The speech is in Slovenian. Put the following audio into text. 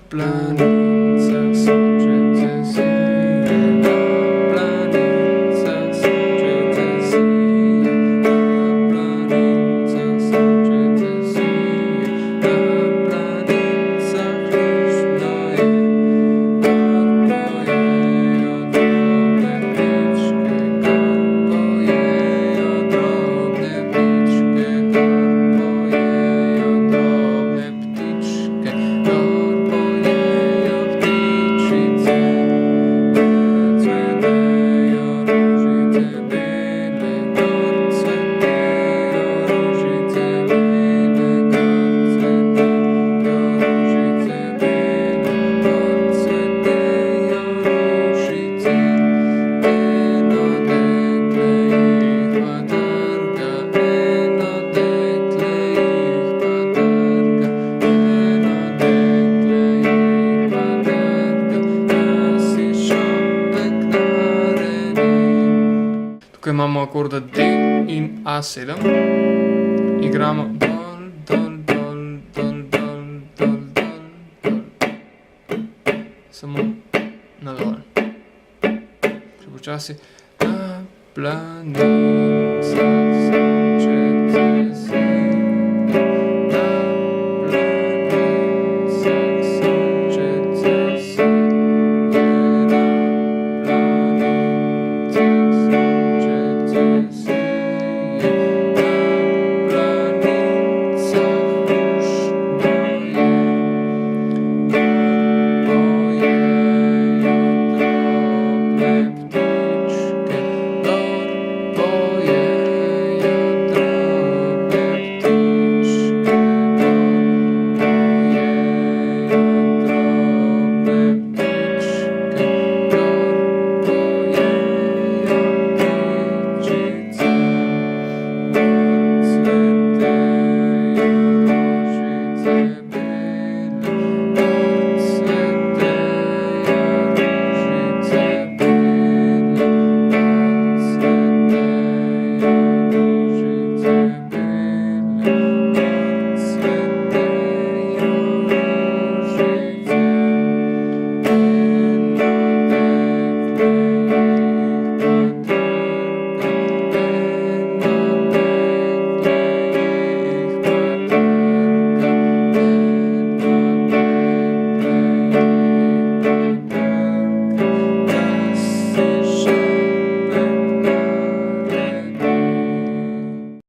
planicach sączyte zije, na planicach sączyte zije, na planicach sączyte zije, na planicach liczno je, karpo jejo drobne piczki, karpo jejo drobne piczki, karpo jejo drobne pticzki, karpo jejo ptičice, cvetejo rožice bele, cvetejo rožice bele, cvetejo rožice bele, cvetejo rožice. Eno dekle jih pa trga, eno dekle jih pa trga, eno dekle jih pa trga, jaz si šopek naredim. Tukaj imamo akorda D in A7. Igramo dol, dol, dol, dol, dol, dol, dol, dol. Samo na dol. Še počasi. Na planicah